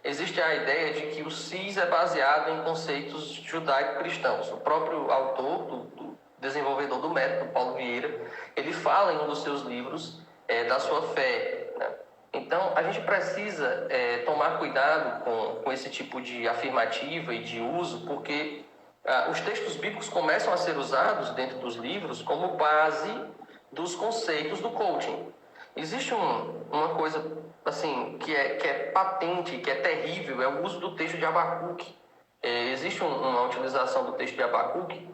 existe a ideia de que o SIS é baseado em conceitos judaico-cristãos. O próprio autor, do desenvolvedor do método, Paulo Vieira, ele fala em um dos seus livros da sua fé, né? Então, a gente precisa tomar cuidado com esse tipo de afirmativa e de uso, porque os textos bíblicos começam a ser usados dentro dos livros como base dos conceitos do coaching. Existe uma coisa assim que é patente, que é terrível, é o uso do texto de Abacuque. Existe uma utilização do texto de Abacuque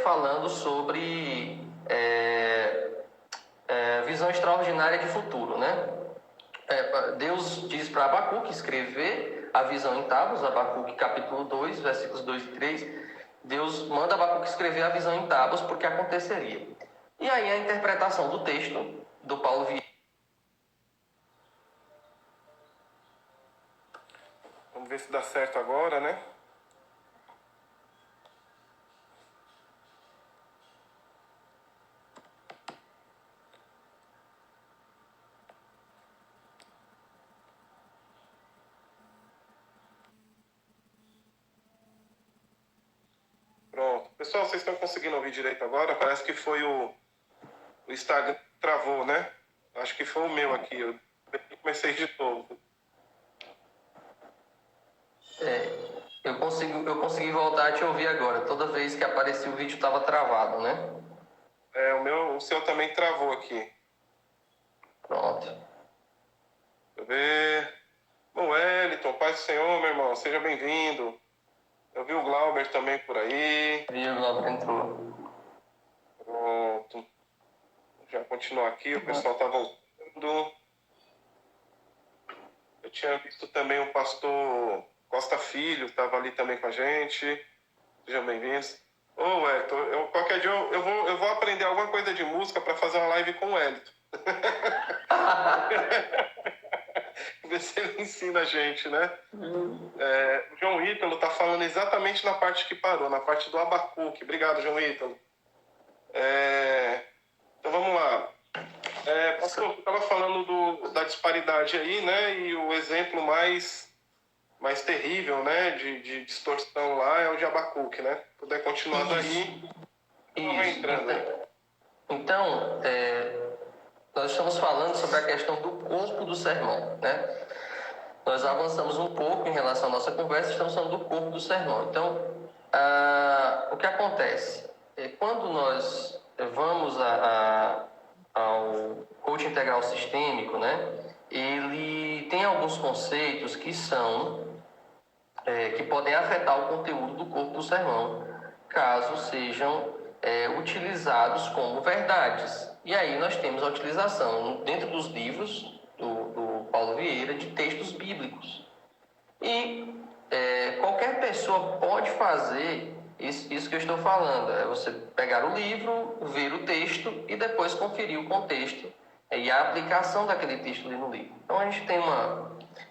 falando sobre visão extraordinária de futuro, né? Deus diz para Abacuque escrever a visão em tábuas, Abacuque capítulo 2, versículos 2 e 3. Deus manda Abacuque escrever a visão em tábuas porque aconteceria. E aí a interpretação do texto do Paulo Vieira. Vamos ver se dá certo agora, né? Pronto. Pessoal, vocês estão conseguindo ouvir direito agora? Parece que foi o Instagram que travou, né? Acho que foi o meu aqui. Eu comecei de novo. Eu consegui voltar a te ouvir agora. Toda vez que aparecia o vídeo estava travado, né? O seu também travou aqui. Pronto. Deixa eu ver. Bom, Wellington, paz do Senhor, meu irmão. Seja bem-vindo. Eu vi o Glauber também por aí. Vi o Glauber entrou. Pronto. Já continuo aqui, o pessoal está voltando. Eu tinha visto também o pastor Costa Filho, estava ali também com a gente. Sejam bem-vindos. Ô, Wellington, qualquer dia eu vou aprender alguma coisa de música para fazer uma live com o Wellington. Ver se ele ensina a gente, né? O João Ítalo está falando exatamente na parte que parou, na parte do Abacuque. Obrigado, João Ítalo. Então vamos lá. Pastor, você estava falando da disparidade aí, né? E o exemplo mais terrível, né? De distorção lá é o de Abacuque, né? Se puder continuar daí, vai entrando aí. Então, nós estamos falando sobre a questão do corpo do sermão, né? Nós avançamos um pouco em relação à nossa conversa, estamos falando do corpo do sermão. Então, o que acontece? Quando nós vamos ao coaching integral sistêmico, né? Ele tem alguns conceitos que que podem afetar o conteúdo do corpo do sermão, caso sejam utilizados como verdades. E aí nós temos a utilização dentro dos livros do Paulo Vieira de textos bíblicos. E qualquer pessoa pode fazer isso que eu estou falando. É você pegar o livro, ver o texto e depois conferir o contexto e a aplicação daquele texto ali no livro. Então a gente tem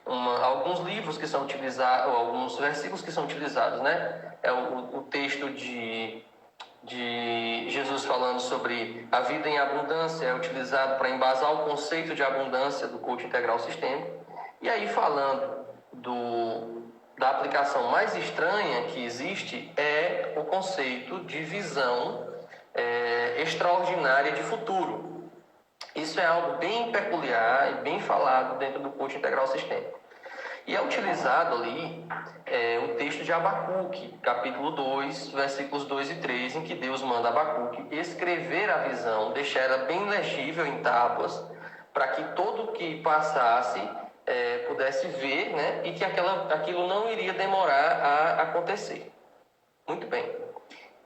alguns livros que são utilizados, ou alguns versículos que são utilizados, né? O texto de Jesus falando sobre a vida em abundância é utilizado para embasar o conceito de abundância do coaching integral sistêmico. E aí falando da aplicação mais estranha que existe é o conceito de visão extraordinária de futuro. Isso é algo bem peculiar e bem falado dentro do coaching integral sistêmico. E é utilizado ali o texto de Abacuque, capítulo 2, versículos 2 e 3, em que Deus manda Abacuque escrever a visão, deixar ela bem legível em tábuas, para que todo o que passasse pudesse ver, né, e que aquilo não iria demorar a acontecer. Muito bem.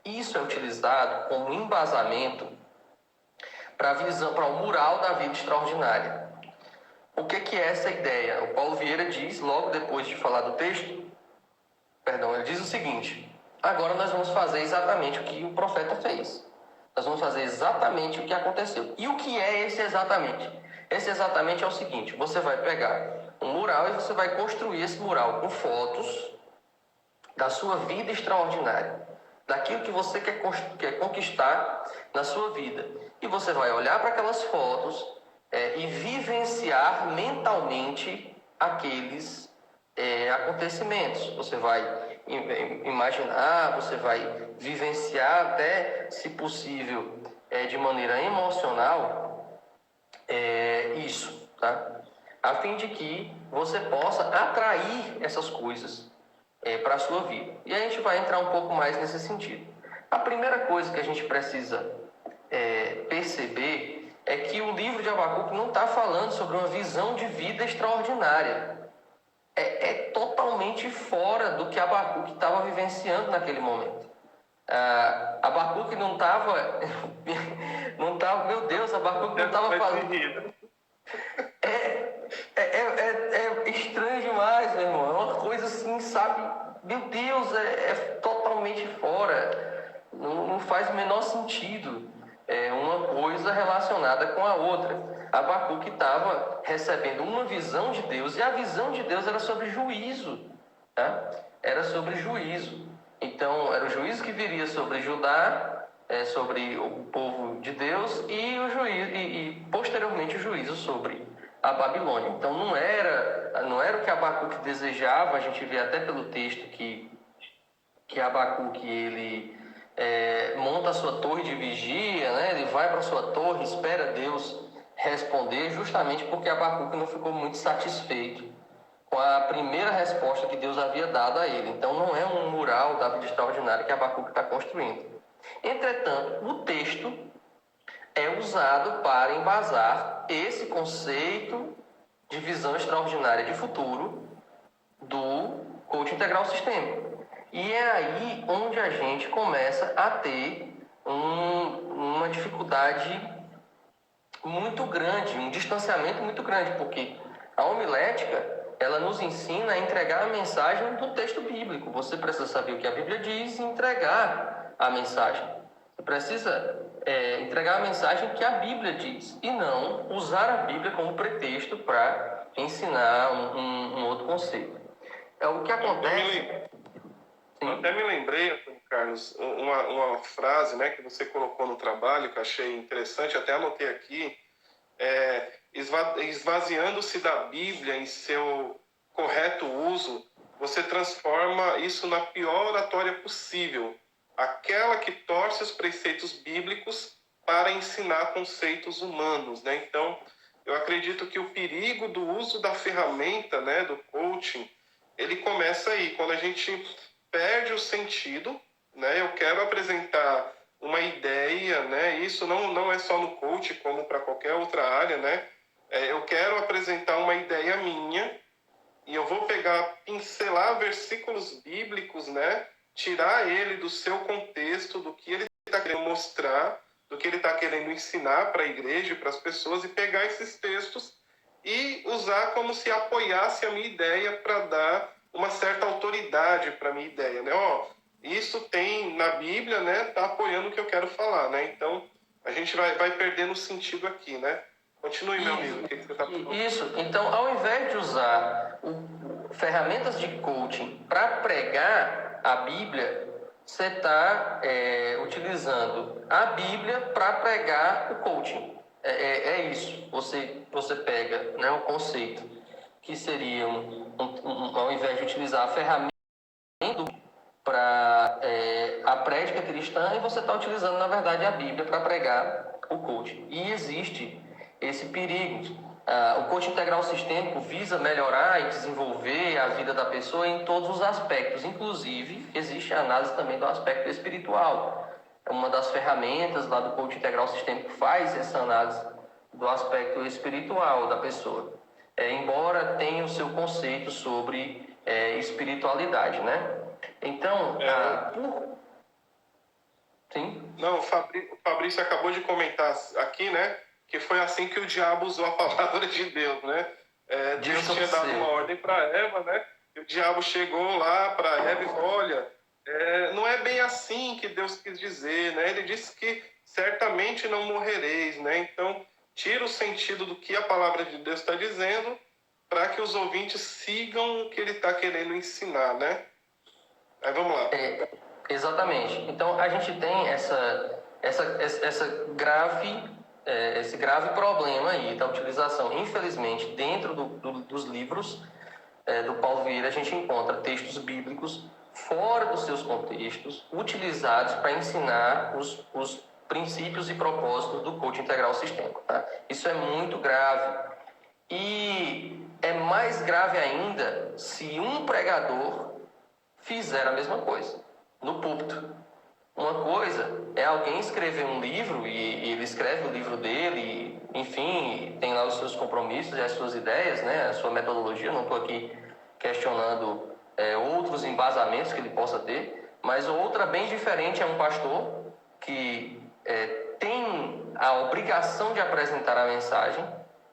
Isso é utilizado como embasamento para o mural da vida extraordinária. O que é essa ideia? O Paulo Vieira diz, logo depois de falar do texto, ele diz o seguinte: agora nós vamos fazer exatamente o que o profeta fez. Nós vamos fazer exatamente o que aconteceu. E o que é esse exatamente? Esse exatamente é o seguinte: você vai pegar um mural e você vai construir esse mural com fotos da sua vida extraordinária, daquilo que você quer conquistar na sua vida. E você vai olhar para aquelas fotos e vivenciar mentalmente acontecimentos. Você vai imaginar, você vai vivenciar até, se possível, de maneira emocional, isso, tá? A fim de que você possa atrair essas coisas para a sua vida. E a gente vai entrar um pouco mais nesse sentido. A primeira coisa que a gente precisa perceber é que o livro de Abacuque não está falando sobre uma visão de vida extraordinária. É totalmente fora do que Abacuque estava vivenciando naquele momento. Abacuque não estava... meu Deus, Abacuque não estava falando... É estranho demais, meu irmão. É uma coisa assim, sabe? Meu Deus, é totalmente fora. Não faz o menor sentido uma coisa relacionada com a outra. Abacuque estava recebendo uma visão de Deus, e a visão de Deus era sobre juízo. Tá? Era sobre juízo. Então, era o juízo que viria sobre Judá, sobre o povo de Deus, e o juízo, e posteriormente o juízo sobre a Babilônia. Então não era o que Abacuque desejava. A gente vê até pelo texto que Abacuque ele monta a sua torre de vigia, né? Ele vai para a sua torre, espera Deus responder, justamente porque Abacuque não ficou muito satisfeito com a primeira resposta que Deus havia dado a ele. Então não é um mural da vida extraordinária que Abacuque está construindo. Entretanto, o texto é usado para embasar esse conceito de visão extraordinária de futuro do coaching integral sistêmico. E é aí onde a gente começa a ter uma dificuldade muito grande, um distanciamento muito grande, porque a homilética, ela nos ensina a entregar a mensagem do texto bíblico. Você precisa saber o que a Bíblia diz e entregar a mensagem. Você precisa entregar a mensagem que a Bíblia diz, e não usar a Bíblia como pretexto para ensinar um outro conceito. É o que acontece... Eu até me lembrei, Antônio Carlos, uma frase, né, que você colocou no trabalho, que eu achei interessante, até anotei aqui, esvaziando-se da Bíblia em seu correto uso, você transforma isso na pior oratória possível, aquela que torce os preceitos bíblicos para ensinar conceitos humanos, né? Então, eu acredito que o perigo do uso da ferramenta, né, do coaching, ele começa aí, quando a gente perde o sentido, né? Eu quero apresentar uma ideia, né? Isso não é só no coaching, como para qualquer outra área, né? Eu quero apresentar uma ideia minha e eu vou pincelar versículos bíblicos, né? Tirar ele do seu contexto, do que ele está querendo mostrar, do que ele está querendo ensinar para a igreja e para as pessoas, e pegar esses textos e usar como se apoiasse a minha ideia para dar uma certa autoridade para a minha ideia, né? Isso tem na Bíblia, né? Tá apoiando o que eu quero falar, né? Então, a gente vai perdendo o sentido aqui, né? Continue, meu amigo. O que você está falando? Isso. Então, ao invés de usar ferramentas de coaching para pregar a Bíblia, você está utilizando a Bíblia para pregar o coaching. É isso. Você pega, né, o conceito que seria ao invés de utilizar a ferramenta para a prédica cristã, e você está utilizando, na verdade, a Bíblia para pregar o coaching. E existe esse perigo. O coaching integral sistêmico visa melhorar e desenvolver a vida da pessoa em todos os aspectos. Inclusive, existe a análise também do aspecto espiritual. Uma das ferramentas lá do coaching integral sistêmico faz essa análise do aspecto espiritual da pessoa. Embora tenha o seu conceito sobre espiritualidade, né? Então, Sim? Não, o Fabrício acabou de comentar aqui, né? Que foi assim que o diabo usou a palavra de Deus, né? Deus tinha dado uma ordem para Eva, né? E o diabo chegou lá para Eva e falou, olha, não é bem assim que Deus quis dizer, né? Ele disse que certamente não morrereis, né? Então, tira o sentido do que a palavra de Deus está dizendo para que os ouvintes sigam o que ele está querendo ensinar, né? Aí vamos lá. Exatamente. Então, a gente tem esse grave problema aí da utilização, infelizmente, dentro dos livros do Paulo Vieira, a gente encontra textos bíblicos fora dos seus contextos, utilizados para ensinar os princípios e propósitos do coaching integral sistêmico. Tá? Isso é muito grave. E é mais grave ainda se um pregador fizer a mesma coisa no púlpito. Uma coisa é alguém escrever um livro e ele escreve o livro dele, enfim, tem lá os seus compromissos e as suas ideias, né, a sua metodologia. Não estou aqui questionando outros embasamentos que ele possa ter, mas outra bem diferente é um pastor que tem a obrigação de apresentar a mensagem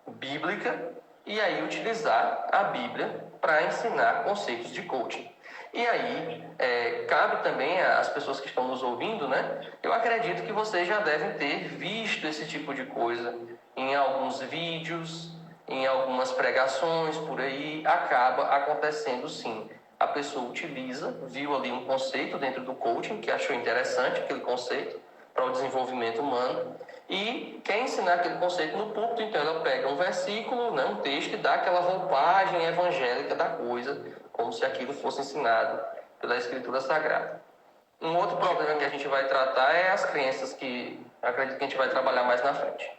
bíblica e aí utilizar a Bíblia para ensinar conceitos de coaching. E aí, cabe também às pessoas que estão nos ouvindo, né? Eu acredito que vocês já devem ter visto esse tipo de coisa em alguns vídeos, em algumas pregações por aí. Acaba acontecendo sim. A pessoa utiliza, viu ali um conceito dentro do coaching, que achou interessante aquele conceito para o desenvolvimento humano, e quer ensinar aquele conceito no púlpito. Então ela pega um versículo, né, um texto, e dá aquela roupagem evangélica da coisa, como se aquilo fosse ensinado pela Escritura Sagrada. Um outro problema que a gente vai tratar é as crenças, que acredito que a gente vai trabalhar mais na frente.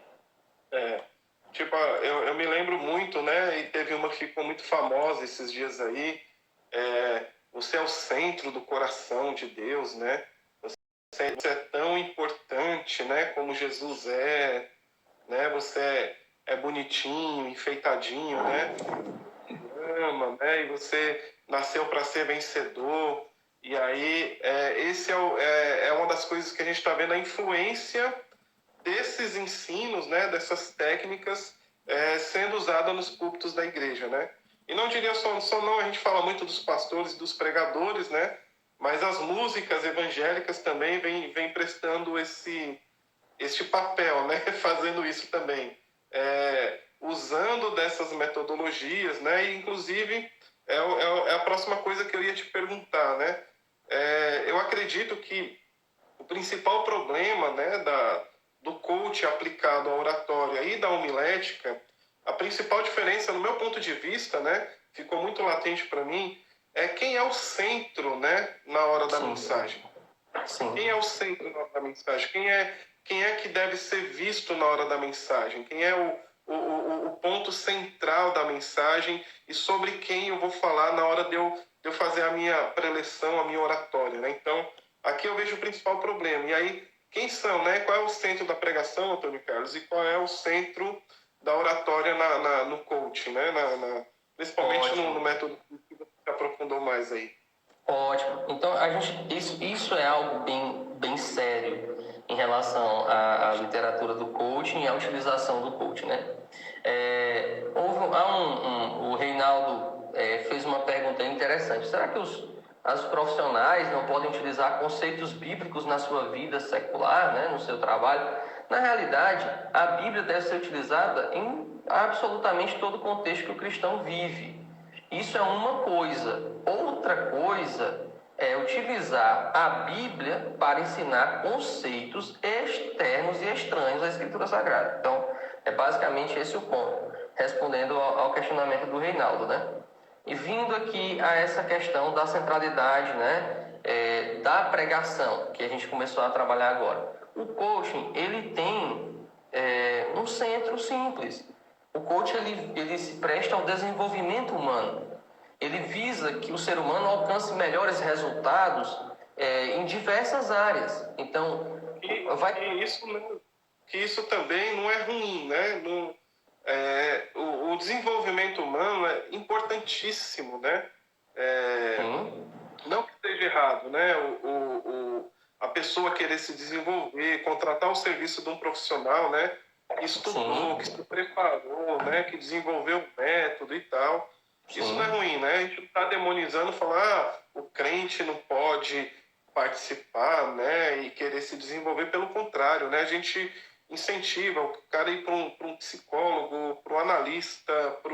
Eu me lembro muito, né, e teve uma que ficou muito famosa esses dias aí, você é o centro do coração de Deus, né? Você é tão importante, né, como Jesus é, né? Você é bonitinho, enfeitadinho, né? Ama, né? E você nasceu para ser vencedor. E aí, esse é uma das coisas que a gente está vendo, a influência desses ensinos, né, dessas técnicas sendo usada nos púlpitos da igreja, né? E não diria só não, a gente fala muito dos pastores e dos pregadores, né? Mas as músicas evangélicas também vem prestando este papel, né? Fazendo isso também. Usando dessas metodologias, né? E, inclusive, é a próxima coisa que eu ia te perguntar, né? Eu acredito que o principal problema, né, do coach aplicado à oratória e da homilética, a principal diferença, no meu ponto de vista, né, ficou muito latente para mim, é quem é o centro, né, na hora da mensagem. Sim. Quem é o centro na hora da mensagem? Quem é que deve ser visto na hora da mensagem? Quem é o ponto central da mensagem e sobre quem eu vou falar na hora de eu fazer a minha preleção, a minha oratória, né? Então, aqui eu vejo o principal problema. E aí, quem são, né? Qual é o centro da pregação, Antônio Carlos? E qual é o centro da oratória no coaching, né? Principalmente no método que você aprofundou mais aí. Ótimo. Então, isso é algo bem sério em relação à literatura do coaching e à utilização do coaching, né? O Reinaldo fez uma pergunta interessante. Será que os profissionais não podem utilizar conceitos bíblicos na sua vida secular, né, no seu trabalho? Na realidade, a Bíblia deve ser utilizada em absolutamente todo o contexto que o cristão vive. Isso é uma coisa. Outra coisa é utilizar a Bíblia para ensinar conceitos externos e estranhos à Escritura Sagrada. Então, é basicamente esse o ponto, respondendo ao questionamento do Reinaldo, né? E vindo aqui a essa questão da centralidade, né, da pregação, que a gente começou a trabalhar agora. O coaching, ele tem um centro simples. O coaching, ele se presta ao desenvolvimento humano. Ele visa que o ser humano alcance melhores resultados em diversas áreas. Então, que isso também não é ruim, né? O desenvolvimento humano é importantíssimo, né? Não que esteja errado, né? A pessoa querer se desenvolver, contratar o serviço de um profissional, né? Que estudou, que se preparou, né? Que desenvolveu o método e tal. Sim. Isso não é ruim, né? A gente não está demonizando, falar o crente não pode participar, né? E querer se desenvolver. Pelo contrário, né? A gente incentiva o cara a ir para um psicólogo, para um analista, para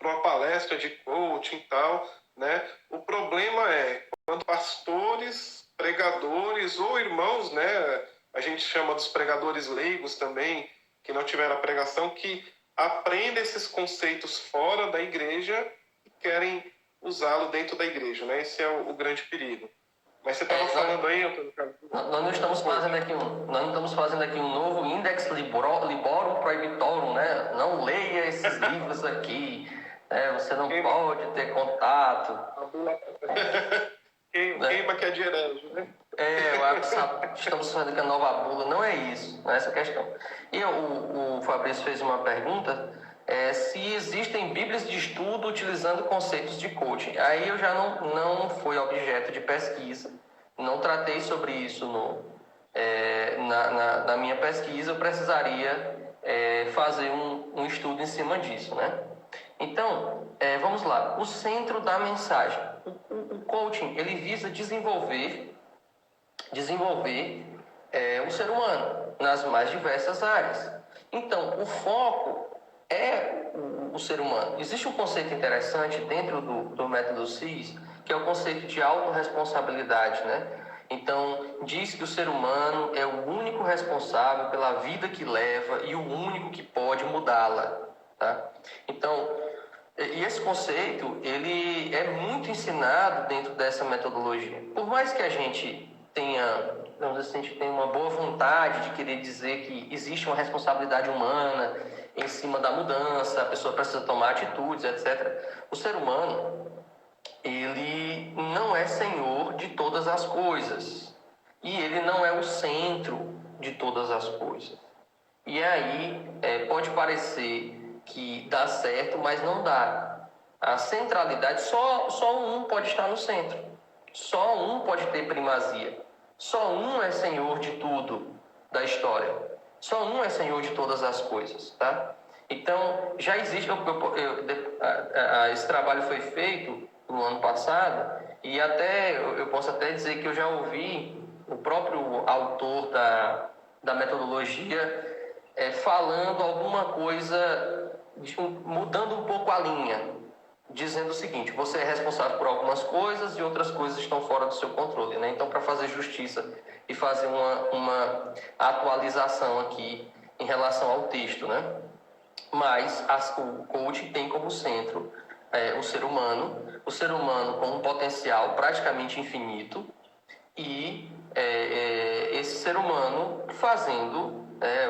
uma palestra de coaching e tal, né? O problema é quando pastores, pregadores ou irmãos, né? A gente chama dos pregadores leigos também, que não tiveram a pregação, que aprendem esses conceitos fora da igreja e querem usá-lo dentro da igreja, né? Esse é o grande perigo. Mas você estava falando aí, Antônio Carlos? Nós não estamos fazendo aqui um novo Index Liborum Prohibitorum, né? Não leia esses livros aqui, né? Você não pode ter contato. Queima que é de herege, né? Estamos fazendo aqui a nova bula, não é isso, não é essa a questão. E o Fabrício fez uma pergunta, se existem bíblias de estudo utilizando conceitos de coaching. Aí eu já não fui objeto de pesquisa, não tratei sobre isso na minha pesquisa, eu precisaria fazer um estudo em cima disso, né? Então, vamos lá, o centro da mensagem. O coaching, ele visa desenvolver o ser humano nas mais diversas áreas. Então, o foco é o ser humano. Existe um conceito interessante dentro do método CIS, que é o conceito de autorresponsabilidade, né? Então, diz que o ser humano é o único responsável pela vida que leva e o único que pode mudá-la, tá? Então, e esse conceito, ele é muito ensinado dentro dessa metodologia. Por mais que a gente tenha, vamos dizer assim, a gente tenha uma boa vontade de querer dizer que existe uma responsabilidade humana em cima da mudança, a pessoa precisa tomar atitudes, etc. O ser humano, ele não é senhor de todas as coisas. E ele não é o centro de todas as coisas. E aí, pode parecer que dá certo, mas não dá. A centralidade, só um pode estar no centro. Só um pode ter primazia. Só um é senhor de tudo da história. Só um é senhor de todas as coisas, tá? Então, já existe... esse trabalho foi feito no ano passado e eu posso até dizer que eu já ouvi o próprio autor da metodologia falando alguma coisa, mudando um pouco a linha, dizendo o seguinte: você é responsável por algumas coisas e outras coisas estão fora do seu controle, né? Então, para fazer justiça e fazer uma atualização aqui em relação ao texto, né? Mas o coach tem como centro o ser humano com um potencial praticamente infinito e esse ser humano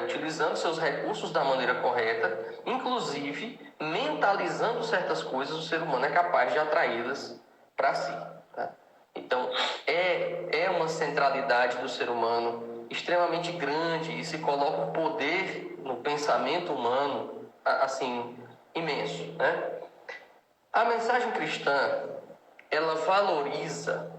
utilizando seus recursos da maneira correta, inclusive mentalizando certas coisas, o ser humano é capaz de atraí-las para si. Tá? Então, é uma centralidade do ser humano extremamente grande e se coloca um poder no pensamento humano, assim, imenso, né? A mensagem cristã, ela valoriza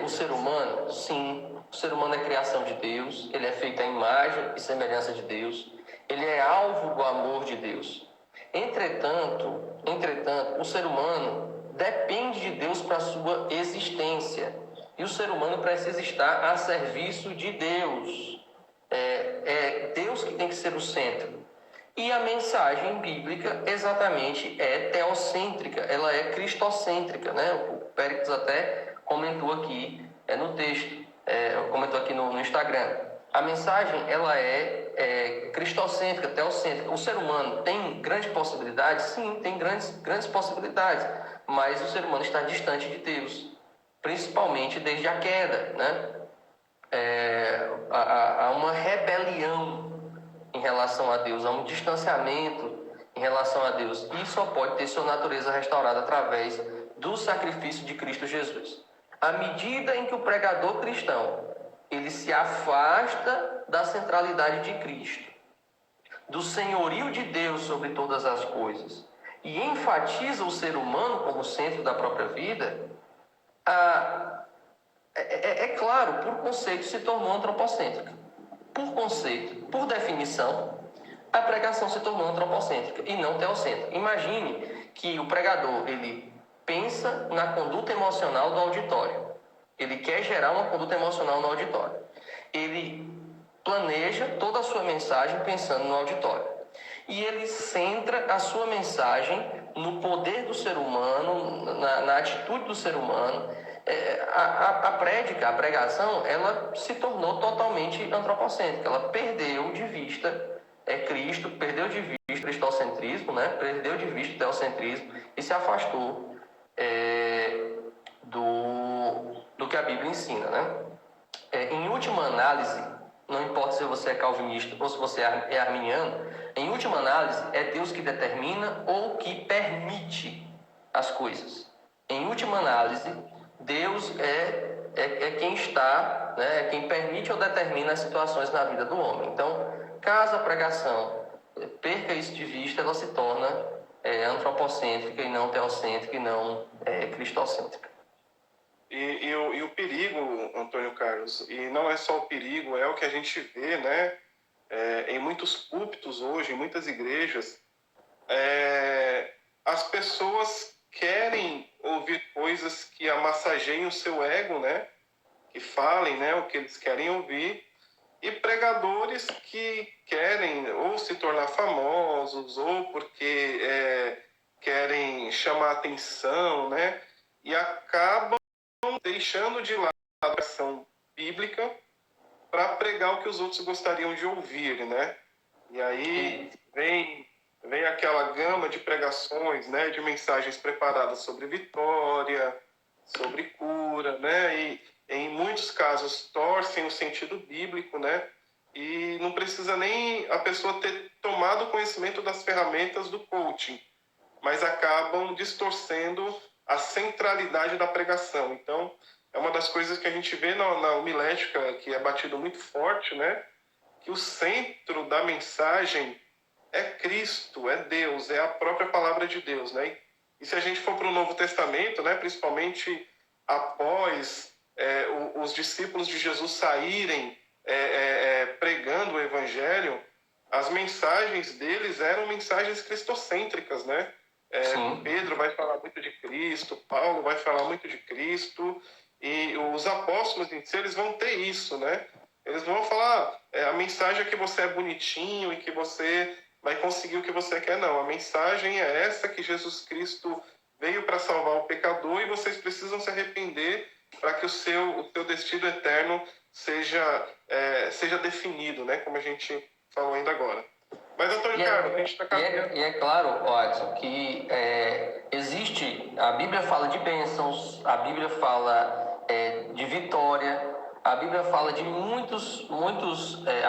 o ser humano. Sim, o ser humano é criação de Deus, ele é feito à imagem e semelhança de Deus, ele é alvo do amor de Deus. Entretanto, o ser humano depende de Deus para a sua existência. E o ser humano precisa estar a serviço de Deus. É Deus que tem que ser o centro. E a mensagem bíblica exatamente é teocêntrica, ela é cristocêntrica, né? O Péricles até comentou aqui no texto, comentou aqui no Instagram. A mensagem ela é cristocêntrica, teocêntrica. O ser humano tem grandes possibilidades? Sim, tem grandes possibilidades, mas o ser humano está distante de Deus, principalmente desde a queda, né? Há uma rebelião em relação a Deus, há um distanciamento em relação a Deus, e só pode ter sua natureza restaurada através do sacrifício de Cristo Jesus. À medida em que o pregador cristão ele se afasta da centralidade de Cristo, do senhorio de Deus sobre todas as coisas, e enfatiza o ser humano como centro da própria vida, claro, por conceito se tornou antropocêntrica. Por conceito, por definição, a pregação se tornou antropocêntrica e não teocêntrica. Imagine que o pregador ele pensa na conduta emocional do auditório. Ele quer gerar uma conduta emocional no auditório. Ele planeja toda a sua mensagem pensando no auditório. E ele centra a sua mensagem no poder do ser humano, na atitude do ser humano. A pregação, ela se tornou totalmente antropocêntrica. Ela perdeu de vista Cristo, perdeu de vista o cristocentrismo, né? Perdeu de vista o teocentrismo e se afastou do que a Bíblia ensina, né? Em última análise, não importa se você é calvinista ou se você é arminiano, em última análise, é Deus que determina ou que permite as coisas. Em última análise, Deus é quem está, né, é quem permite ou determina as situações na vida do homem. Então, caso a pregação perca isso de vista, ela se torna antropocêntrica e não teocêntrica e não cristocêntrica. E o perigo, Antônio Carlos, e não é só o perigo, é o que a gente vê, né, em muitos púlpitos hoje, em muitas igrejas, as pessoas querem ouvir coisas que amassageiem o seu ego, né, que falem, né, o que eles querem ouvir, e pregadores que querem ou se tornar famosos ou porque querem chamar atenção, né, e acabam deixando de lado a versão bíblica para pregar o que os outros gostariam de ouvir, né? E aí vem aquela gama de pregações, né, de mensagens preparadas sobre vitória, sobre cura, né? E em muitos casos torcem o sentido bíblico, né? E não precisa nem a pessoa ter tomado conhecimento das ferramentas do coaching, mas acabam distorcendo a centralidade da pregação. Então, é uma das coisas que a gente vê na homilética, que é batido muito forte, né? Que o centro da mensagem é Cristo, é Deus, é a própria palavra de Deus, né? E se a gente for para o Novo Testamento, né, principalmente após os discípulos de Jesus saírem pregando o Evangelho, as mensagens deles eram mensagens cristocêntricas, né? Pedro vai falar muito de Cristo, Paulo vai falar muito de Cristo, e os apóstolos em si, eles vão ter isso, né? Eles vão falar, a mensagem é que você é bonitinho e que você vai conseguir o que você quer. Não, a mensagem é essa, que Jesus Cristo veio para salvar o pecador e vocês precisam se arrepender para que o seu destino eterno seja definido, né? Como a gente falou ainda agora. Mas, Antônio Carlos, a gente está caminhando. E é claro, Watson, que existe, a Bíblia fala de bênçãos, a Bíblia fala de vitória, a Bíblia fala de muitos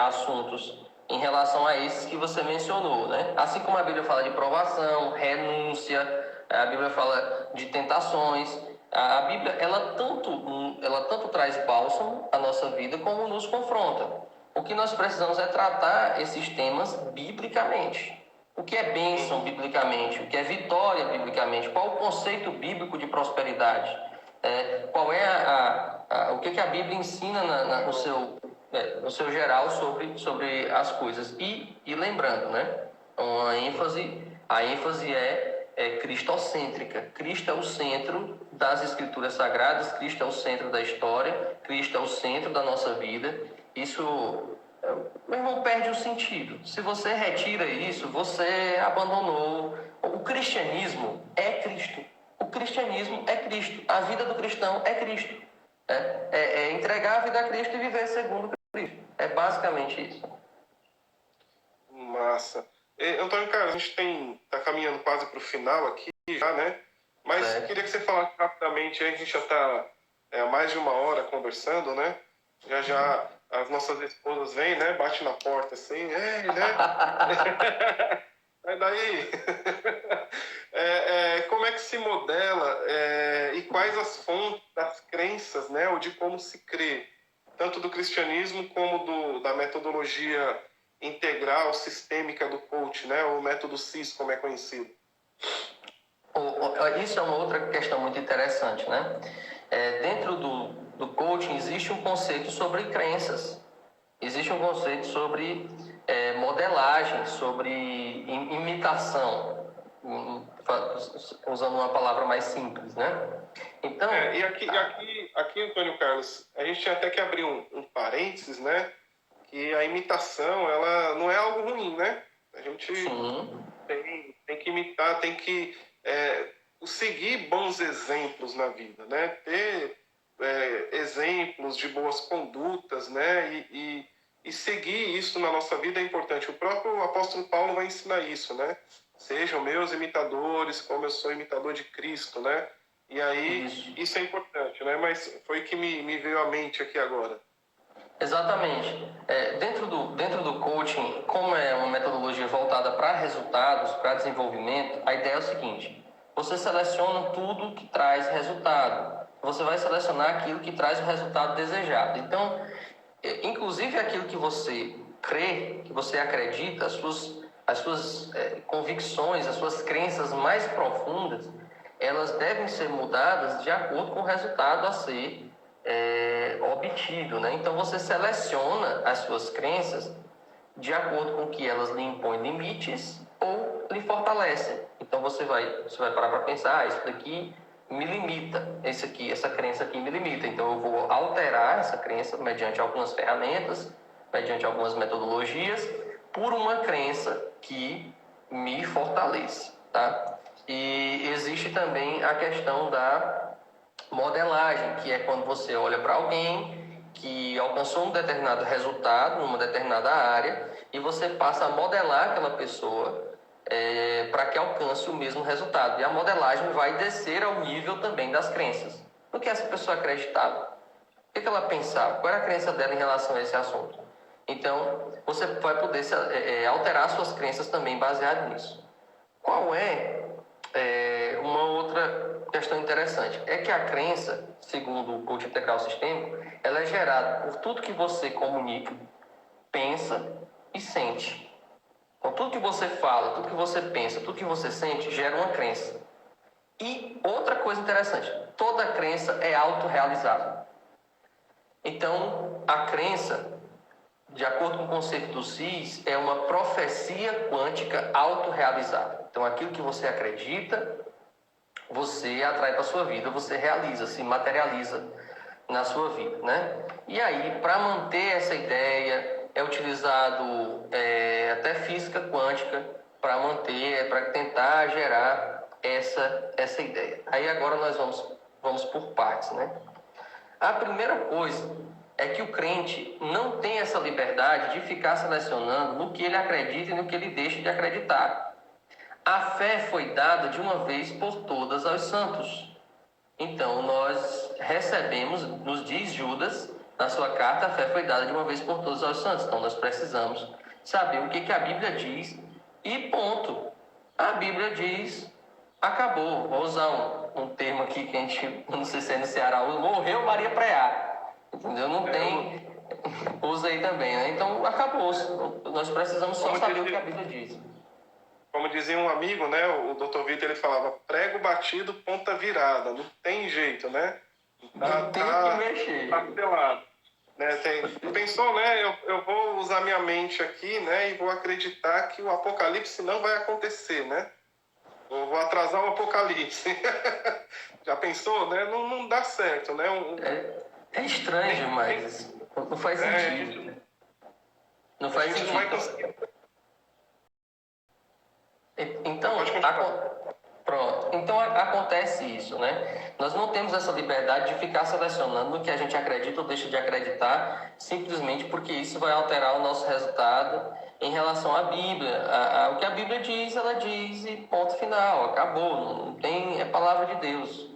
assuntos em relação a esses que você mencionou, né? Assim como a Bíblia fala de provação, renúncia, a Bíblia fala de tentações, a Bíblia ela tanto traz bálsamo à nossa vida como nos confronta. O que nós precisamos é tratar esses temas biblicamente. O que é bênção biblicamente? O que é vitória biblicamente? Qual o conceito bíblico de prosperidade? Qual é o que a Bíblia ensina no seu geral sobre as coisas? E lembrando, né? A ênfase é cristocêntrica. Cristo é o centro das Escrituras Sagradas, Cristo é o centro da história, Cristo é o centro da nossa vida. Isso, meu irmão, perde o sentido. Se você retira isso, você abandonou. O cristianismo é Cristo. O cristianismo é Cristo. A vida do cristão é Cristo. É entregar a vida a Cristo e viver segundo Cristo. É basicamente isso. Massa. Antônio Carlos, a gente está caminhando quase para o final aqui já, né? Mas queria que você falasse rapidamente, a gente já está há mais de uma hora conversando, né? Já as nossas esposas vêm, né? Bate na porta assim, né? Aí daí, como é que se modela e quais as fontes das crenças, né? Ou de como se crê, tanto do cristianismo como da metodologia integral, sistêmica do coach, né? O método CIS, como é conhecido. Isso é uma outra questão muito interessante, né? Dentro do coaching existe um conceito sobre crenças, existe um conceito sobre modelagem, sobre imitação, usando uma palavra mais simples, né? Então, e aqui, Antônio Carlos, a gente tinha até que abrir um parênteses, né? Que a imitação, ela não é algo ruim, né? A gente tem que imitar, tem que seguir bons exemplos na vida, né? Ter exemplos de boas condutas, né? E E seguir isso na nossa vida é importante. O próprio apóstolo Paulo vai ensinar isso, né? Sejam meus imitadores, como eu sou imitador de Cristo, né? E aí, isso é importante, né? Mas foi que me veio à mente aqui agora. Exatamente. Dentro do coaching, como é uma metodologia voltada para resultados, para desenvolvimento, a ideia é o seguinte: você seleciona tudo que traz resultado. Você vai selecionar aquilo que traz o resultado desejado. Então, inclusive aquilo que você crê, que você acredita, as suas convicções, as suas crenças mais profundas, elas devem ser mudadas de acordo com o resultado a ser obtido, né? Então você seleciona as suas crenças de acordo com que elas lhe impõem limites ou lhe fortalecem. Então você vai parar para pensar, isso daqui me limita, essa crença aqui me limita. Então eu vou alterar essa crença mediante algumas ferramentas, mediante algumas metodologias, por uma crença que me fortaleça, tá? E existe também a questão da modelagem, que é quando você olha para alguém que alcançou um determinado resultado numa determinada área e você passa a modelar aquela pessoa para que alcance o mesmo resultado. E a modelagem vai descer ao nível também das crenças. No que essa pessoa acreditava? O que ela pensava? Qual era a crença dela em relação a esse assunto? Então, você vai poder alterar suas crenças também baseado nisso. Qual uma outra questão interessante? É que a crença, segundo o coaching integral sistêmico, ela é gerada por tudo que você comunica, pensa e sente. Então, tudo que você fala, tudo que você pensa, tudo que você sente, gera uma crença. E outra coisa interessante, toda crença é autorrealizável. Então, a crença, de acordo com o conceito do SIS, é uma profecia quântica autorrealizável. Então, aquilo que você acredita, você atrai para a sua vida, você realiza, se materializa na sua vida, né? E aí, para manter essa ideia, é utilizado até física quântica para manter, para tentar gerar essa ideia. Aí agora nós vamos por partes, né? A primeira coisa é que o crente não tem essa liberdade de ficar selecionando no que ele acredita e no que ele deixa de acreditar. A fé foi dada de uma vez por todas aos santos. Então, nós recebemos, nos diz Judas, na sua carta, a fé foi dada de uma vez por todas aos santos. Então, nós precisamos saber o que a Bíblia diz e ponto. A Bíblia diz, acabou. Vou usar um termo aqui que a gente, não sei se é no Ceará, morreu Maria Preá. Entendeu? Não tem... Usa aí também, né? Então, acabou. Nós precisamos só saber o que a Bíblia diz. Como dizia um amigo, né, o Dr. Vitor, ele falava, prego batido, ponta virada, não tem jeito, né? Não tem que mexer. Tá pelado. Né, pensou, né, eu vou usar minha mente aqui, né, e vou acreditar que o apocalipse não vai acontecer, né? Eu vou atrasar o apocalipse. Já pensou, né? Não dá certo, né? É estranho, mas não faz sentido. Não faz sentido. Não vai conseguir. Então, pronto. Então acontece isso, né? Nós não temos essa liberdade de ficar selecionando no que a gente acredita ou deixa de acreditar, simplesmente porque isso vai alterar o nosso resultado em relação à Bíblia. O que a Bíblia diz, ela diz e ponto final, acabou. Não tem, é palavra de Deus.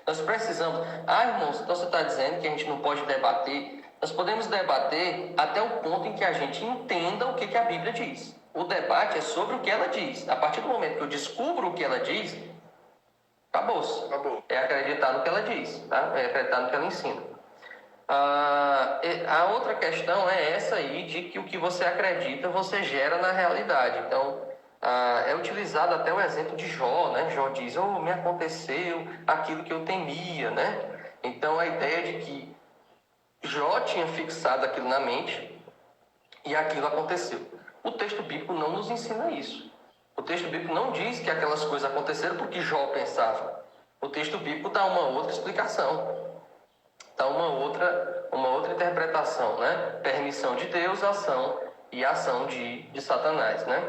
Nós precisamos... irmãos, então você está dizendo que a gente não pode debater? Nós podemos debater até o ponto em que a gente entenda o que a Bíblia diz. O debate é sobre o que ela diz. A partir do momento que eu descubro o que ela diz, acabou-se. Acabou. É acreditar no que ela diz, tá? É acreditar no que ela ensina. A outra questão é essa aí, de que o que você acredita, você gera na realidade. Então, é utilizado até o exemplo de Jó, né? Jó diz, me aconteceu aquilo que eu temia, né? Então, a ideia de que Jó tinha fixado aquilo na mente e aquilo aconteceu. O texto bíblico não nos ensina isso. O texto bíblico não diz que aquelas coisas aconteceram porque Jó pensava. O texto bíblico dá uma outra explicação, dá uma outra interpretação, né? Permissão de Deus, ação e ação de Satanás, né?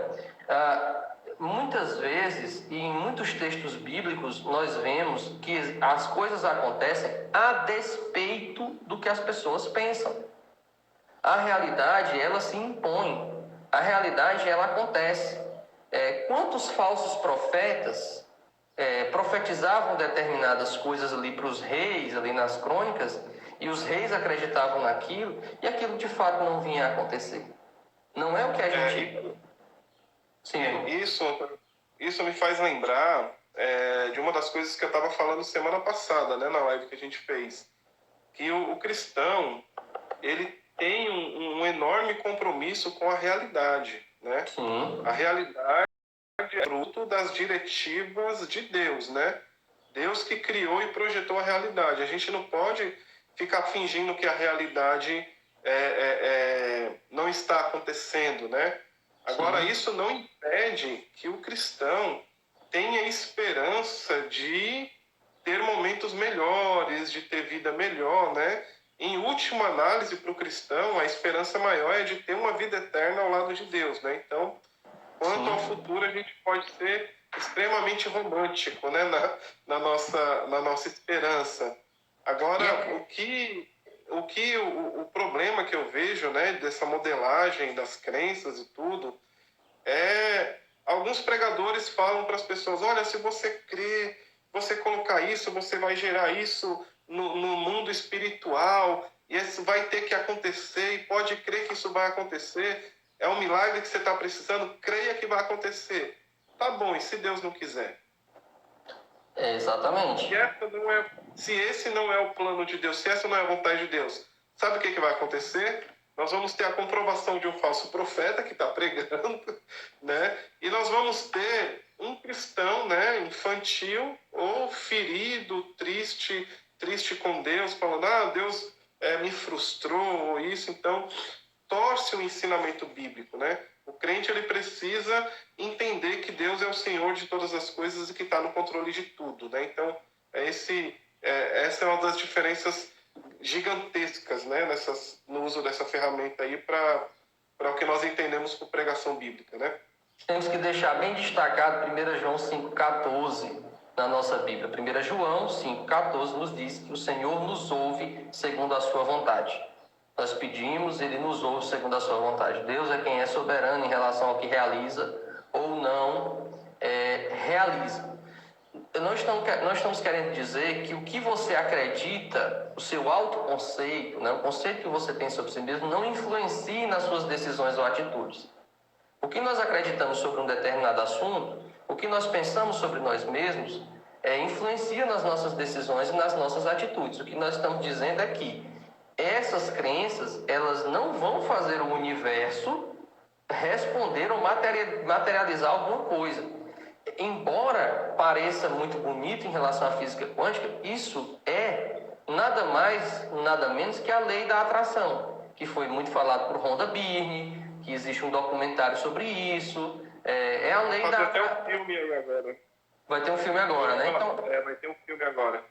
Muitas vezes, e em muitos textos bíblicos, nós vemos que as coisas acontecem a despeito do que as pessoas pensam. A realidade, ela se impõe. A realidade, ela acontece. Quantos falsos profetas profetizavam determinadas coisas ali para os reis, ali nas crônicas, e os reis acreditavam naquilo, e aquilo de fato não vinha a acontecer. Não é o que a gente... Sim, isso me faz lembrar de uma das coisas que eu estava falando semana passada, né, na live que a gente fez. Que o cristão, ele tem um enorme compromisso com a realidade, né? Sim. A realidade é fruto das diretivas de Deus, né? Deus que criou e projetou a realidade. A gente não pode ficar fingindo que a realidade não está acontecendo, né? Agora, isso não impede que o cristão tenha esperança de ter momentos melhores, de ter vida melhor, né? Em última análise, para o cristão, a esperança maior é de ter uma vida eterna ao lado de Deus, né? Então, quanto ao futuro, a gente pode ser extremamente romântico, né? Na nossa esperança. Agora, o problema que eu vejo, né, dessa modelagem das crenças e tudo, alguns pregadores falam para as pessoas: olha, se você crer, você colocar isso, você vai gerar isso no mundo espiritual, e isso vai ter que acontecer, e pode crer que isso vai acontecer. É um milagre que você está precisando, creia que vai acontecer. Tá bom, e se Deus não quiser? Exatamente. Se esse não é o plano de Deus, se essa não é a vontade de Deus, sabe o que vai acontecer? Nós vamos ter a comprovação de um falso profeta que está pregando, né? E nós vamos ter um cristão, né, infantil ou ferido, triste com Deus, falando: Deus me frustrou, ou isso. Então, torce o ensinamento bíblico, né? O crente, ele precisa entender que Deus é o Senhor de todas as coisas e que está no controle de tudo, né? Então, essa é uma das diferenças gigantescas, né, no uso dessa ferramenta aí para o que nós entendemos por pregação bíblica, né? Temos que deixar bem destacado 1 João 5,14 na nossa Bíblia. 1 João 5,14 nos diz que o Senhor nos ouve segundo a sua vontade. Nós pedimos, Ele nos ouve segundo a sua vontade. Deus é quem é soberano em relação ao que realiza ou não realiza. Nós estamos querendo dizer que o que você acredita, o seu autoconceito, né, o conceito que você tem sobre si mesmo, não influencie nas suas decisões ou atitudes. O que nós acreditamos sobre um determinado assunto, o que nós pensamos sobre nós mesmos, influencia nas nossas decisões e nas nossas atitudes. O que nós estamos dizendo é que essas crenças, elas não vão fazer o universo responder ou materializar alguma coisa. Embora pareça muito bonito em relação à física quântica, isso é nada mais, nada menos que a lei da atração, que foi muito falado por Rhonda Byrne, que existe um documentário sobre isso. É a lei da... Vai ter um filme agora. Vai ter um filme agora, né? Então, vai ter um filme agora.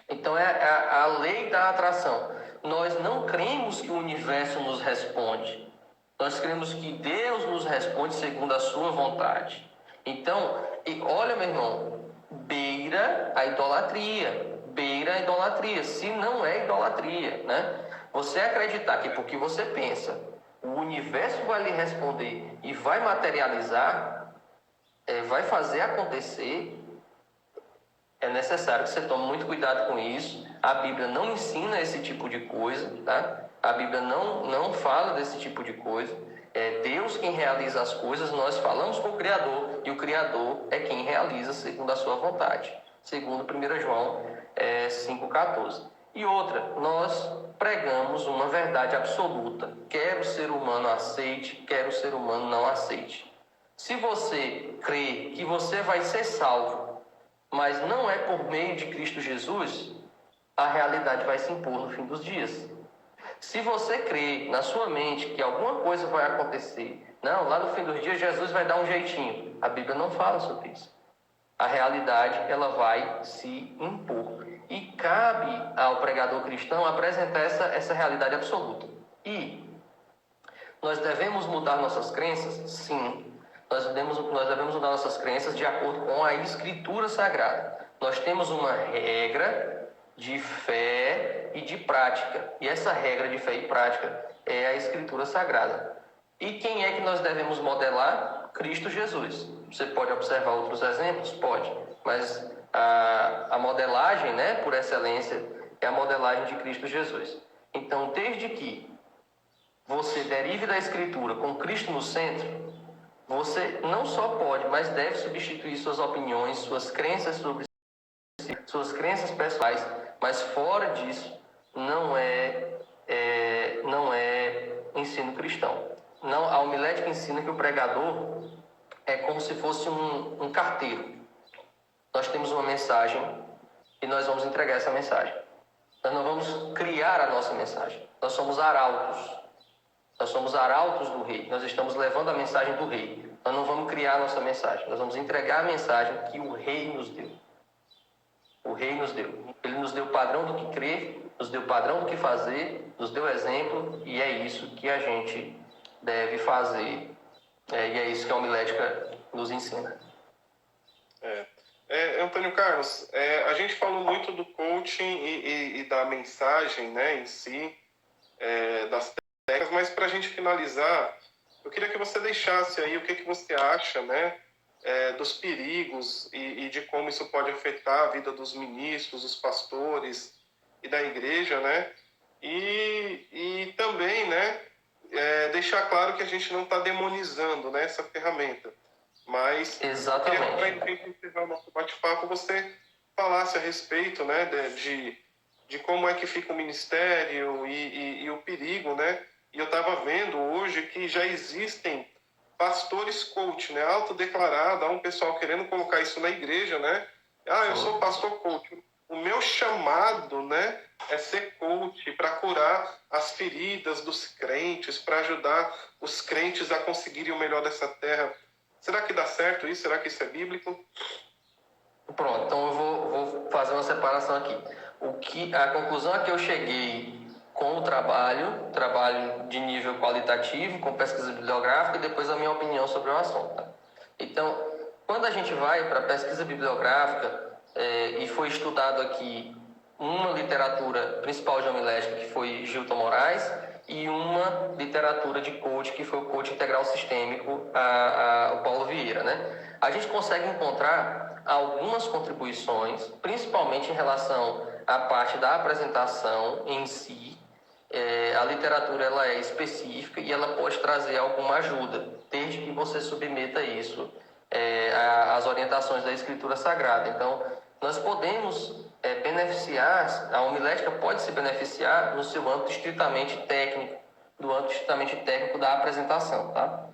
Então é a lei da atração. Nós não cremos que o universo nos responde. Nós cremos que Deus nos responde segundo a sua vontade. Então, olha, meu irmão, beira a idolatria. Beira a idolatria, se não é idolatria, né? Você acreditar que porque você pensa, o universo vai lhe responder e vai materializar, vai fazer acontecer, é necessário que você tome muito cuidado com isso. A Bíblia não ensina esse tipo de coisa, tá? A Bíblia não fala desse tipo de coisa. É Deus quem realiza as coisas, nós falamos com o Criador, e o Criador é quem realiza segundo a sua vontade, segundo 1 João 5,14. E outra, nós pregamos uma verdade absoluta, quer o ser humano aceite, quer o ser humano não aceite. Se você crê que você vai ser salvo, mas não é por meio de Cristo Jesus, a realidade vai se impor no fim dos dias. Se você crê na sua mente que alguma coisa vai acontecer, não, lá no fim dos dias Jesus vai dar um jeitinho. A Bíblia não fala sobre isso. A realidade, ela vai se impor. E cabe ao pregador cristão apresentar essa realidade absoluta. E nós devemos mudar nossas crenças? Sim. Nós devemos mudar nossas crenças de acordo com a Escritura Sagrada. Nós temos uma regra de fé e de prática. E essa regra de fé e prática é a Escritura Sagrada. E quem é que nós devemos modelar? Cristo Jesus. Você pode observar outros exemplos? Pode. Mas a modelagem, né, por excelência, é a modelagem de Cristo Jesus. Então, desde que você derive da Escritura com Cristo no centro, você não só pode, mas deve substituir suas opiniões, suas crenças sobre suas crenças pessoais, mas fora disso não é ensino cristão. Não, a homilética ensina que o pregador é como se fosse um carteiro. Nós temos uma mensagem e nós vamos entregar essa mensagem. Nós não vamos criar a nossa mensagem. Nós somos arautos. Nós somos arautos do rei. Nós estamos levando a mensagem do rei. Nós não vamos criar a nossa mensagem. Nós vamos entregar a mensagem que o rei nos deu. O rei nos deu. Ele nos deu o padrão do que crer, nos deu o padrão do que fazer, nos deu exemplo, e é isso que a gente deve fazer. E é isso que a homilética nos ensina. Antônio Carlos, a gente falou muito do coaching e da mensagem, né, em si, das técnicas, mas para a gente finalizar, eu queria que você deixasse aí o que você acha, né, dos perigos e de como isso pode afetar a vida dos ministros, dos pastores e da igreja, né, e também, né, deixar claro que a gente não está demonizando, né, essa ferramenta. Mas exatamente, eu queria, para encerrar o nosso bate-papo, você falasse a respeito, né, de como é que fica o ministério e o perigo, né? E eu estava vendo hoje que já existem pastores coach, né, autodeclarado, há um pessoal querendo colocar isso na igreja, né? Eu sou pastor coach. O meu chamado, né, é ser coach para curar as feridas dos crentes, para ajudar os crentes a conseguirem o melhor dessa terra. Será que dá certo isso? Será que isso é bíblico? Pronto, então eu vou fazer uma separação aqui. A conclusão a que eu cheguei com o trabalho de nível qualitativo, com pesquisa bibliográfica, e depois a minha opinião sobre o assunto. Tá? Então, quando a gente vai para a pesquisa bibliográfica, e foi estudado aqui uma literatura principal de homilética, que foi Gilton Moraes, e uma literatura de coach, que foi o coach integral sistêmico, o Paulo Vieira, né? A gente consegue encontrar algumas contribuições, principalmente em relação à parte da apresentação em si. A literatura ela é específica e ela pode trazer alguma ajuda, desde que você submeta isso às orientações da Escritura Sagrada. Então, nós podemos beneficiar, a homilética pode se beneficiar no seu âmbito estritamente técnico, do âmbito estritamente técnico da apresentação, tá?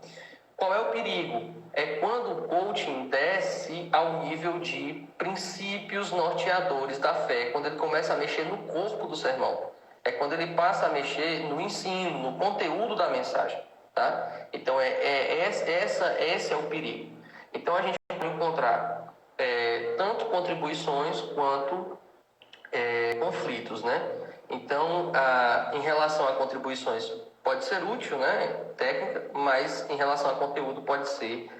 Qual é o perigo? É quando o coaching desce ao nível de princípios norteadores da fé, quando ele começa a mexer no corpo do sermão. É quando ele passa a mexer no ensino, no conteúdo da mensagem, tá? Então, esse é o perigo. Então, a gente pode encontrar tanto contribuições quanto conflitos, né? Então, em relação a contribuições, pode ser útil, né, técnica, mas em relação a conteúdo pode ser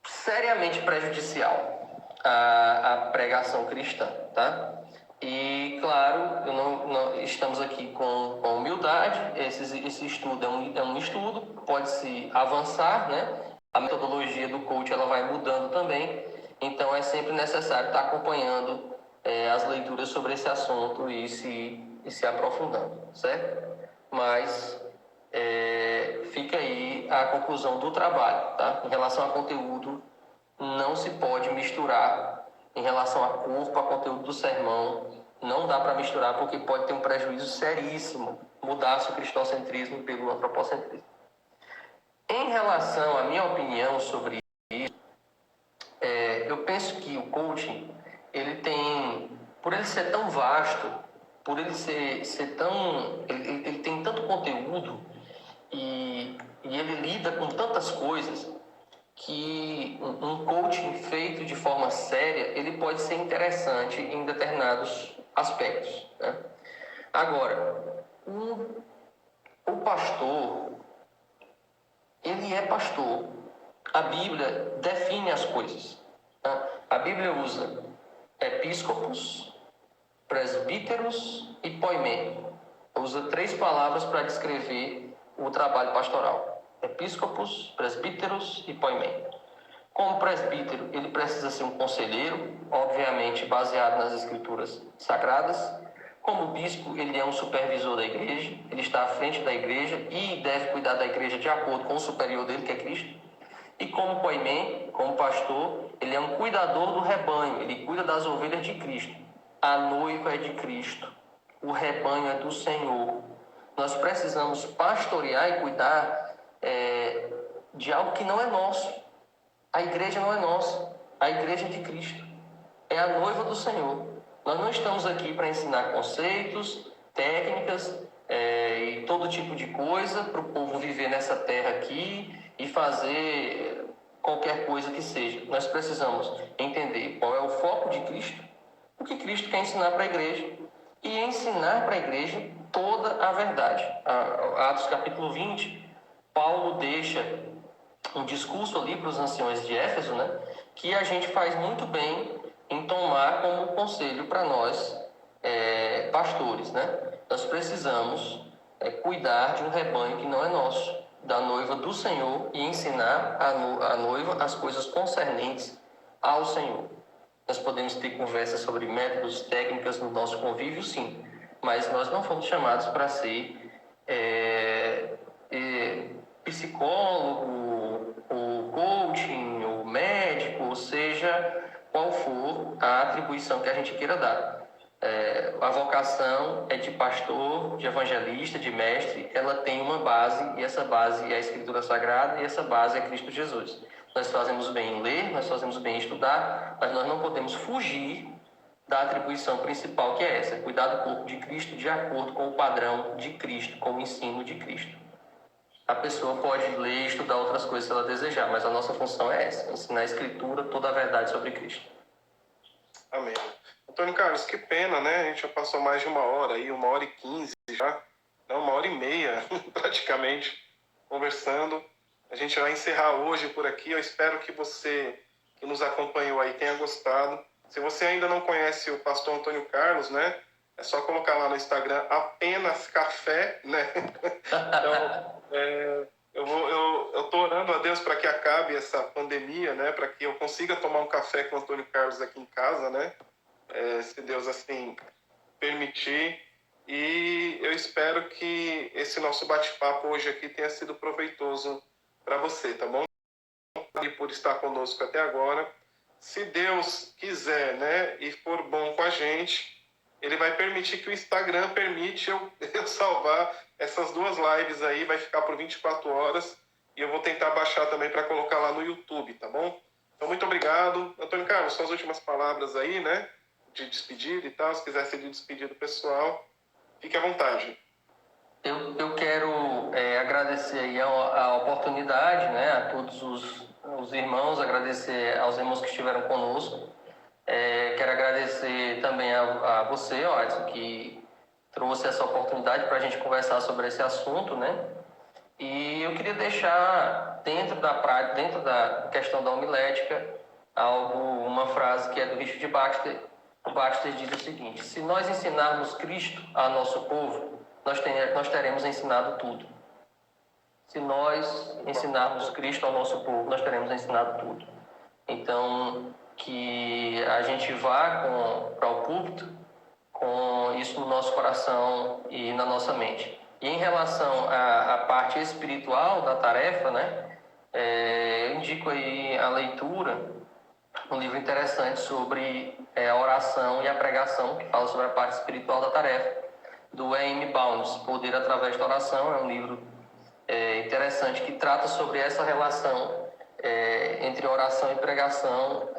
seriamente prejudicial à pregação cristã, tá? E, claro, estamos aqui com humildade, esse estudo é um estudo, pode-se avançar, né? A metodologia do coach ela vai mudando também, então é sempre necessário estar acompanhando as leituras sobre esse assunto e se aprofundando, certo? Mas fica aí a conclusão do trabalho, tá? Em relação a conteúdo, não se pode misturar. Em relação a corpo, a conteúdo do sermão, não dá para misturar porque pode ter um prejuízo seríssimo, mudar-se o cristocentrismo pelo antropocentrismo. Em relação à minha opinião sobre isso, eu penso que o coaching, ele tem, por ele ser tão vasto, por ele ser tão, ele tem tanto conteúdo e ele lida com tantas coisas que um coaching feito de forma séria, ele pode ser interessante em determinados aspectos, né? Agora, o pastor, ele é pastor. A Bíblia define as coisas, tá? A Bíblia usa episcopos, presbíteros e poimê. Usa 3 palavras para descrever o trabalho pastoral: episcopos, presbíteros e poimê. Como presbítero, ele precisa ser um conselheiro, obviamente baseado nas escrituras sagradas. Como bispo, ele é um supervisor da igreja, ele está à frente da igreja e deve cuidar da igreja de acordo com o superior dele, que é Cristo. E como poimê, como pastor, ele é um cuidador do rebanho, ele cuida das ovelhas de Cristo. A noiva é de Cristo, o rebanho é do Senhor. Nós precisamos pastorear e cuidar de algo que não é nosso. A igreja não é nossa, a igreja é de Cristo. É a noiva do Senhor. Nós não estamos aqui para ensinar conceitos, técnicas e todo tipo de coisa para o povo viver nessa terra aqui e fazer qualquer coisa que seja. Nós precisamos entender qual é o foco de Cristo, o que Cristo quer ensinar para a igreja e ensinar para a igreja toda a verdade. Atos capítulo 20, Paulo deixa um discurso ali para os anciões de Éfeso, né, que a gente faz muito bem em tomar como conselho para nós, pastores, né? Nós precisamos cuidar de um rebanho que não é nosso, da noiva do Senhor, e ensinar a noiva as coisas concernentes ao Senhor. Nós podemos ter conversas sobre métodos, técnicas no nosso convívio, sim, mas nós não fomos chamados para ser psicólogo, ou coaching, ou médico, ou seja, qual for a atribuição que a gente queira dar. A vocação é de pastor, de evangelista, de mestre, ela tem uma base, e essa base é a Escritura Sagrada, e essa base é Cristo Jesus. Nós fazemos bem em ler, nós fazemos bem em estudar, mas nós não podemos fugir da atribuição principal, que é essa: cuidar do corpo de Cristo de acordo com o padrão de Cristo, com o ensino de Cristo. A pessoa pode ler e estudar outras coisas se ela desejar, mas a nossa função é essa: ensinar a Escritura, toda a verdade sobre Cristo. Amém. Antônio Carlos, que pena, né? A gente já passou mais de 1 hora aí, 1h15 já, não, 1h30 praticamente, conversando. A gente vai encerrar hoje por aqui. Eu espero que você que nos acompanhou aí tenha gostado. Se você ainda não conhece o pastor Antônio Carlos, né? É só colocar lá no Instagram apenas café, né? Então, eu tô orando a Deus para que acabe essa pandemia, né? Para que eu consiga tomar um café com o Antônio Carlos aqui em casa, né? Se Deus assim permitir. E eu espero que esse nosso bate-papo hoje aqui tenha sido proveitoso para você, tá bom? E por estar conosco até agora. Se Deus quiser, né, e for bom com a gente, Ele vai permitir que o Instagram permite eu salvar essas 2 lives aí, vai ficar por 24 horas, e eu vou tentar baixar também para colocar lá no YouTube, tá bom? Então, muito obrigado. Antônio Carlos, suas últimas palavras aí, né, de despedida e tal, se quiser ser de despedida pessoal, fique à vontade. Eu quero agradecer aí a oportunidade, né, a todos os irmãos, agradecer aos irmãos que estiveram conosco. Quero agradecer também a você, Edson, que trouxe essa oportunidade para a gente conversar sobre esse assunto, né? E eu queria deixar dentro da questão da homilética, uma frase que é do Richard Baxter. O Baxter diz o seguinte: se nós ensinarmos Cristo ao nosso povo, nós teremos ensinado tudo. Se nós ensinarmos Cristo ao nosso povo, nós teremos ensinado tudo. Então, que a gente vá para o púlpito com isso no nosso coração e na nossa mente. E em relação à parte espiritual da tarefa, né, eu indico aí a leitura, um livro interessante sobre a oração e a pregação, que fala sobre a parte espiritual da tarefa, do A.M. Bounds, Poder através da Oração. É um livro interessante que trata sobre essa relação entre oração e pregação,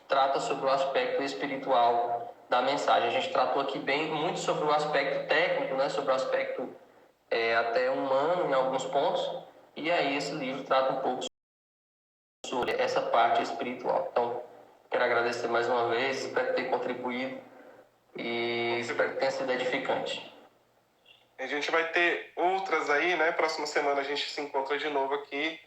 trata sobre o aspecto espiritual da mensagem. A gente tratou aqui muito sobre o aspecto técnico, né, sobre o aspecto até humano em alguns pontos, e aí esse livro trata um pouco sobre essa parte espiritual. Então, quero agradecer mais uma vez, espero ter contribuído e espero que tenha sido edificante. A gente vai ter outras aí, né? Próxima semana a gente se encontra de novo aqui.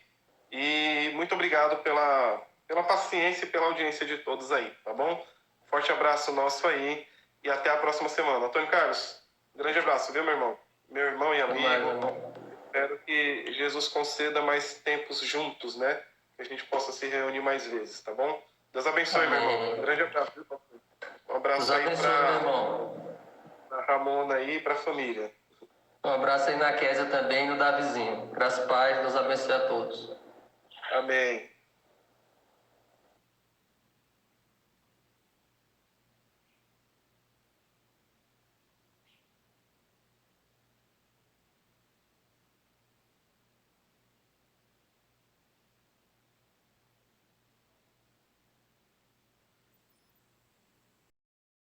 E muito obrigado pela paciência e pela audiência de todos aí, tá bom? Forte abraço nosso aí. e até a próxima semana. Antônio Carlos, grande abraço, viu, meu irmão? Meu irmão e Até mais, meu amigo. irmão. Espero que Jesus conceda mais tempos juntos, né? Que a gente possa se reunir mais vezes, tá bom? Deus abençoe, meu irmão. Amém. Grande abraço, viu, pastor? Um Deus abraço aí abençoe, meu para irmão. Ramona aí e para a família. Um abraço aí na Késia também e no Davizinho. Graças a Deus abençoe a todos. Amém.